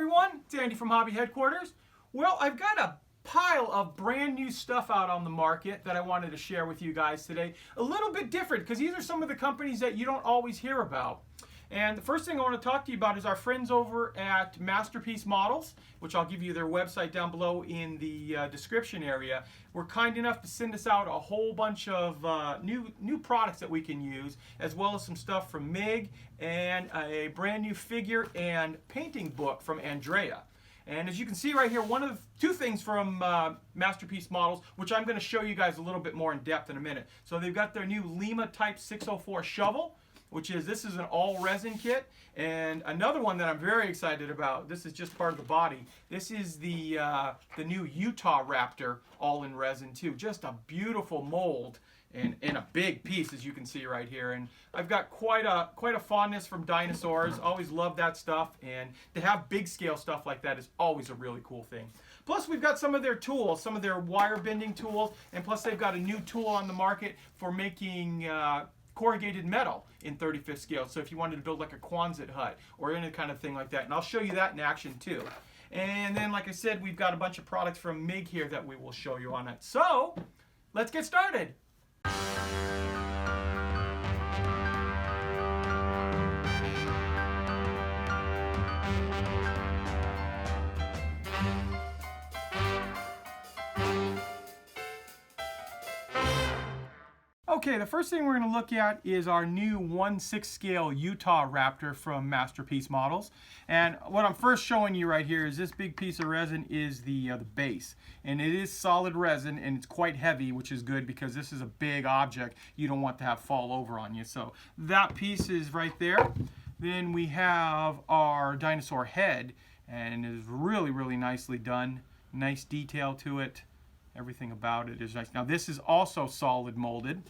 everyone, it's Andy from Hobby Headquarters. Well, I've got a pile of brand new stuff out on the market that I wanted to share with you guys today. A little bit different because these are some of the companies that you don't always hear about. And the first thing I want to talk to you about is our friends over at Masterpiece Models, which I'll give you their website down below in the description area. We're kind enough to send us out a whole bunch of new products that we can use, as well as some stuff from MIG and a brand new figure and painting book from Andrea. And as you can see right here, one of two things from Masterpiece Models, which I'm going to show you guys a little bit more in depth in a minute. So they've got their new Lima Type 604 shovel, this is an all resin kit. And another one that I'm very excited about, this is just part of the body. This is the new Utah Raptor all in resin too. Just a beautiful mold and a big piece, as you can see right here. And I've got quite a fondness from dinosaurs. Always love that stuff, and to have big scale stuff like that is always a really cool thing. Plus we've got some of their tools, some of their wire bending tools, and plus they've got a new tool on the market for making corrugated metal in 35th scale. So if you wanted to build like a Quonset hut or any kind of thing like that, and I'll show you that in action too. And then, like I said, we've got a bunch of products from MIG here that we will show you on it. So let's get started. Okay, the first thing we're going to look at is our new 1/6 scale Utah Raptor from Masterpiece Models. And what I'm first showing you right here is this big piece of resin is the base. And it is solid resin, and it's quite heavy, which is good because this is a big object you don't want to have fall over on you. So that piece is right there. Then we have our dinosaur head, and it is really, really nicely done. Nice detail to it. Everything about it is nice. Now this is also solid molded.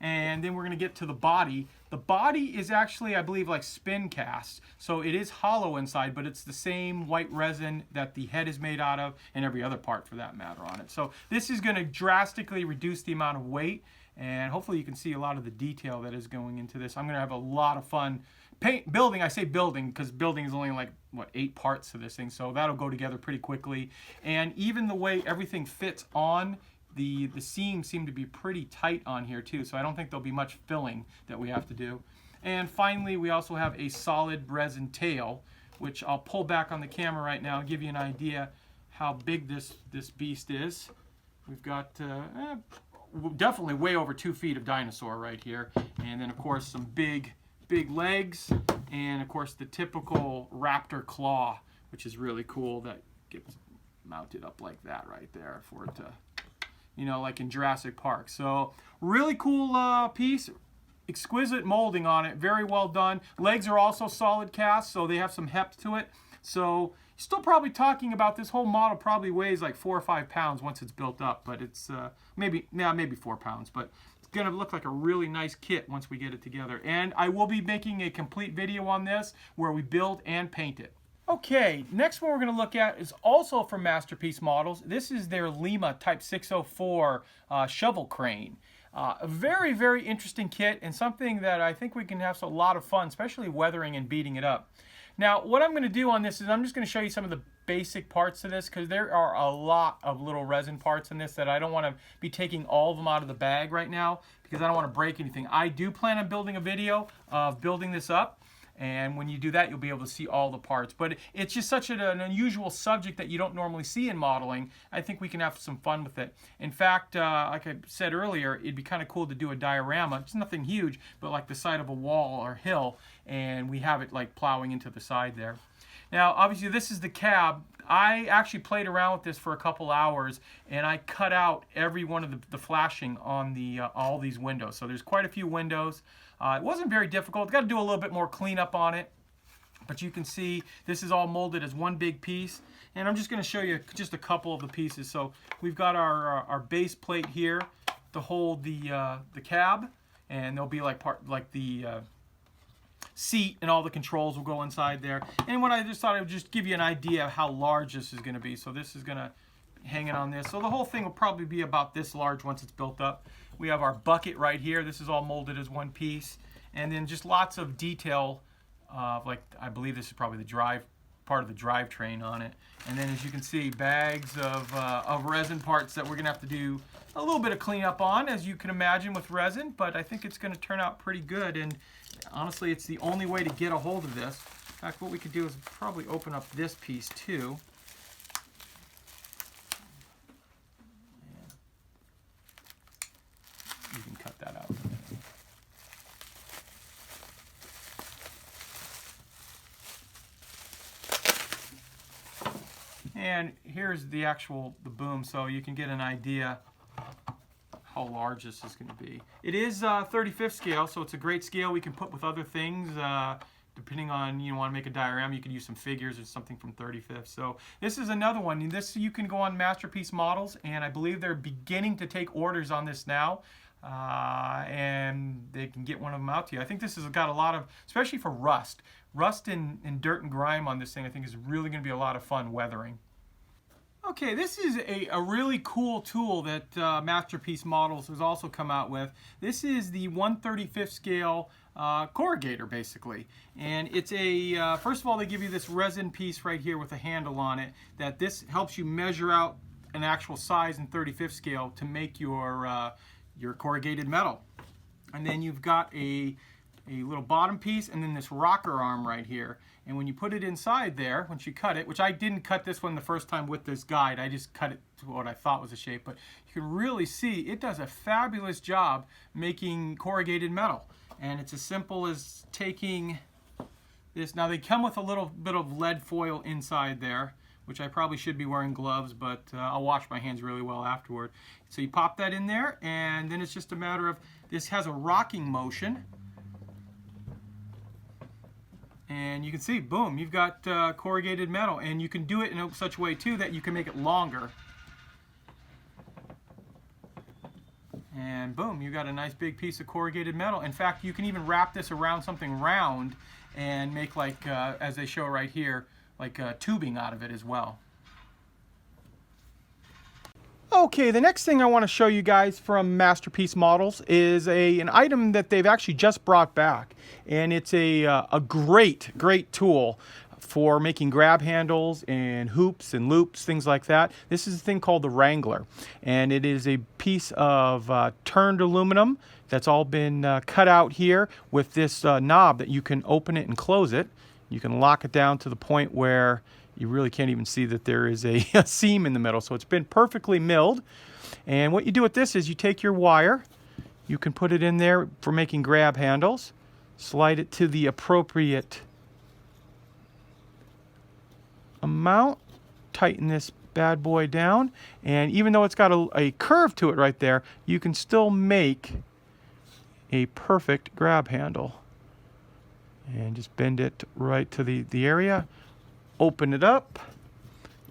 And then we're going to get to the body. The body is actually, I believe, like spin cast. So it is hollow inside, but it's the same white resin that the head is made out of, and every other part for that matter on it. So this is going to drastically reduce the amount of weight, and hopefully you can see a lot of the detail that is going into this. I'm going to have a lot of fun building. I say building because building is only like, what, 8 parts to this thing, so that'll go together pretty quickly. And even the way everything fits on, the seams seem to be pretty tight on here too, so I don't think there'll be much filling that we have to do. And finally, we also have a solid resin tail, which I'll pull back on the camera right now and give you an idea how big this beast is. We've got definitely way over 2 feet of dinosaur right here, and then of course some big legs, and of course the typical Raptor claw, which is really cool, that gets mounted up like that right there for it to, you know, like in Jurassic Park. So really cool piece, exquisite molding on it, very well done. Legs are also solid cast, so they have some heft to it. So still probably talking about this whole model probably weighs like 4 or 5 pounds once it's built up, but it's maybe 4 pounds, but it's gonna look like a really nice kit once we get it together. And I will be making a complete video on this where we build and paint it. Okay, next one we're going to look at is also from Masterpiece Models. This is their Lima Type 604 shovel crane. A very, very interesting kit, and something that I think we can have a lot of fun, especially weathering and beating it up. Now, what I'm going to do on this is I'm just going to show you some of the basic parts of this, because there are a lot of little resin parts in this that I don't want to be taking all of them out of the bag right now, because I don't want to break anything. I do plan on building a video of building this up. And when you do that, you'll be able to see all the parts. But it's just such an unusual subject that you don't normally see in modeling. I think we can have some fun with it. In fact, like I said earlier, it'd be kind of cool to do a diorama. It's nothing huge, but like the side of a wall or hill, and we have it like plowing into the side there. Now, obviously, this is the cab. I actually played around with this for a couple hours, and I cut out every one of the flashing on all these windows. So there's quite a few windows. It wasn't very difficult. Got to do a little bit more cleanup on it, but you can see this is all molded as one big piece. And I'm just going to show you just a couple of the pieces. So we've got our base plate here to hold the cab, and there'll be like the seat, and all the controls will go inside there. And what I just thought I would just give you an idea of how large this is going to be. So this is going to hang it on this. So the whole thing will probably be about this large once it's built up. We have our bucket right here. This is all molded as one piece. And then just lots of detail, like I believe this is probably the drive part of the drivetrain on it. And then as you can see, bags of resin parts that we're going to have to do a little bit of cleanup on, as you can imagine with resin, but I think it's going to turn out pretty good. And honestly, it's the only way to get a hold of this. In fact, what we could do is probably open up this piece too. You can cut that out. And here's the boom, so you can get an idea how large this is going to be. It is 35th scale, so it's a great scale we can put with other things. Depending on, you want to make a diorama, you could use some figures or something from 35th. So this is another one. This, you can go on Masterpiece Models, and I believe they're beginning to take orders on this now. And they can get one of them out to you. I think this has got a lot of, especially for rust and dirt and grime on this thing, I think is really going to be a lot of fun weathering. Okay, this is a really cool tool that Masterpiece Models has also come out with. This is the 1/35th scale corrugator, basically. And it's a, first of all, they give you this resin piece right here with a handle on it, that this helps you measure out an actual size in 35th scale to make your corrugated metal. And then you've got a little bottom piece and then this rocker arm right here. And when you put it inside there, once you cut it, which I didn't cut this one the first time with this guide, I just cut it to what I thought was a shape, but you can really see it does a fabulous job making corrugated metal. And it's as simple as taking this. Now they come with a little bit of lead foil inside there, which I probably should be wearing gloves, but I'll wash my hands really well afterward. So you pop that in there, and then it's just a matter of, this has a rocking motion. And you can see, boom, you've got corrugated metal. And you can do it in such a way, too, that you can make it longer. And boom, you've got a nice big piece of corrugated metal. In fact, you can even wrap this around something round and make, like, as they show right here, like tubing out of it as well. Okay, the next thing I want to show you guys from Masterpiece Models is an item that they've actually just brought back, and it's a great tool for making grab handles and hoops and loops, things like that. This is a thing called the Wrangler, and it is a piece of turned aluminum that's all been cut out here with this knob that you can open it and close it. You can lock it down to the point where you really can't even see that there is a seam in the middle. So it's been perfectly milled. And what you do with this is you take your wire, you can put it in there for making grab handles, slide it to the appropriate amount, tighten this bad boy down, and even though it's got a curve to it right there, you can still make a perfect grab handle. And just bend it right to the area, open it up,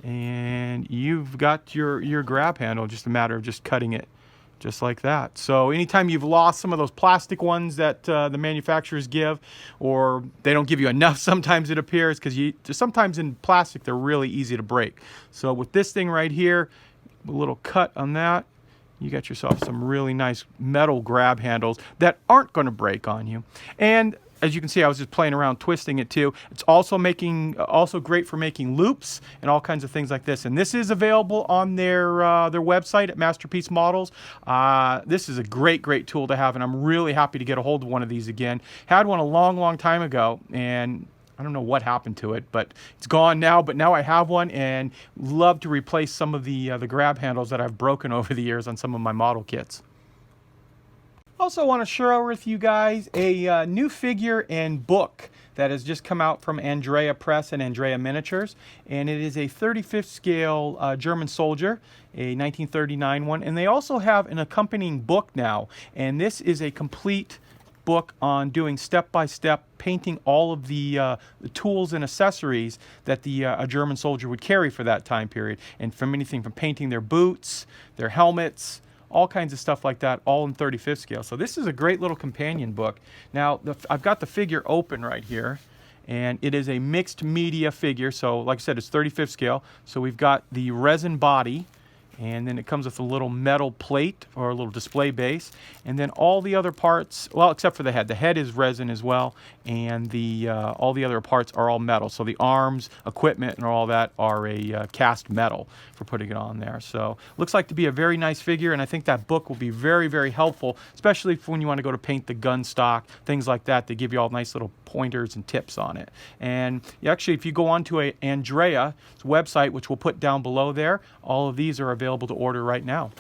and you've got your grab handle. Just a matter of just cutting it just like that. So anytime you've lost some of those plastic ones that the manufacturers give, or they don't give you enough, sometimes it appears, because sometimes in plastic they're really easy to break. So with this thing right here, a little cut on that, you got yourself some really nice metal grab handles that aren't going to break on you. And as you can see, I was just playing around twisting it too. It's also great for making loops and all kinds of things like this. And this is available on their website at Masterpiece Models. This is a great tool to have, and I'm really happy to get a hold of one of these again. Had one a long time ago, and I don't know what happened to it, but it's gone now. But now I have one, and love to replace some of the grab handles that I've broken over the years on some of my model kits. Also want to share with you guys a new figure and book that has just come out from Andrea Press and Andrea Miniatures, and it is a 35th scale German soldier, a 1939 one, and they also have an accompanying book now, and this is a complete book on doing step-by-step painting all of the tools and accessories that a German soldier would carry for that time period, and from anything from painting their boots, their helmets, all kinds of stuff like that, all in 35th scale. So this is a great little companion book. Now, I've got the figure open right here, and it is a mixed media figure. So like I said, it's 35th scale. So we've got the resin body, And then it comes with a little metal plate or a little display base. And then all the other parts, well, except for the head. The head is resin as well, and all the other parts are all metal. So the arms, equipment, and all that are a cast metal for putting it on there. So looks like to be a very nice figure, and I think that book will be very, very helpful, especially for when you want to go to paint the gun stock, things like that. They give you all nice little pointers and tips on it. And actually, if you go on to Andrea's website, which we'll put down below there, all of these are available to order right now.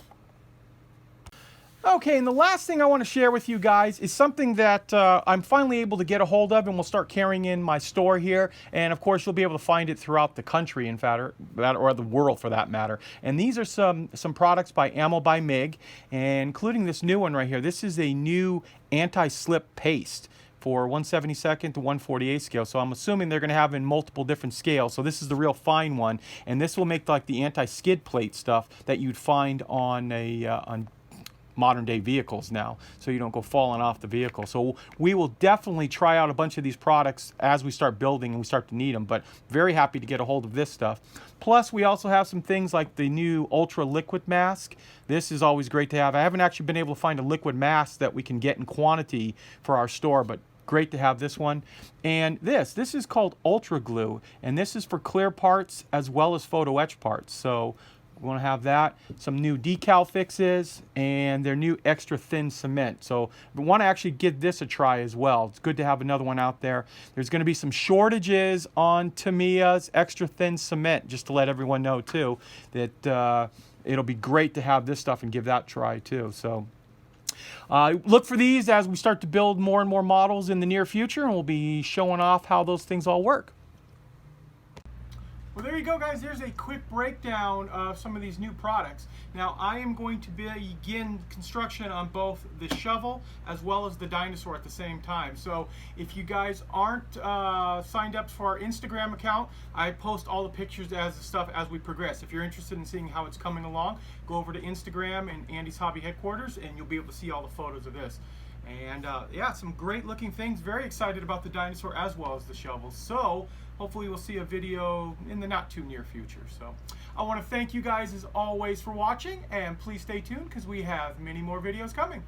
Okay, and the last thing I want to share with you guys is something that I'm finally able to get a hold of, and we'll start carrying in my store here. And of course, you'll be able to find it throughout the country, in fact, or the world for that matter. And these are some products by Ammo by MIG, and including this new one right here. This is a new anti-slip paste for 1/72 to 1/48 scale. So I'm assuming they're going to have in multiple different scales. So this is the real fine one, and this will make like the anti-skid plate stuff that you'd find on on modern day vehicles now, so you don't go falling off the vehicle. So we will definitely try out a bunch of these products as we start building and we start to need them, but very happy to get a hold of this stuff. Plus we also have some things like the new ultra liquid mask. This is always great to have. I haven't actually been able to find a liquid mask that we can get in quantity for our store, but great to have this one. And this is called Ultra Glue, and this is for clear parts as well as photo etch parts. So we want to have that, some new decal fixes, and their new extra thin cement. So we want to actually give this a try as well. It's good to have another one out there. There's going to be some shortages on Tamiya's extra thin cement, just to let everyone know too, that it'll be great to have this stuff and give that a try too. So look for these as we start to build more and more models in the near future, and we'll be showing off how those things all work. Well, there you go, guys. There's a quick breakdown of some of these new products. Now, I am going to begin construction on both the shovel as well as the dinosaur at the same time. So if you guys aren't signed up for our Instagram account, I post all the pictures as the stuff as we progress. If you're interested in seeing how it's coming along, go over to Instagram and Andy's Hobby Headquarters, and you'll be able to see all the photos of this. And yeah, some great looking things. Very excited about the dinosaur as well as the shovel. So hopefully we'll see a video in the not too near future. So I want to thank you guys as always for watching, and please stay tuned because we have many more videos coming.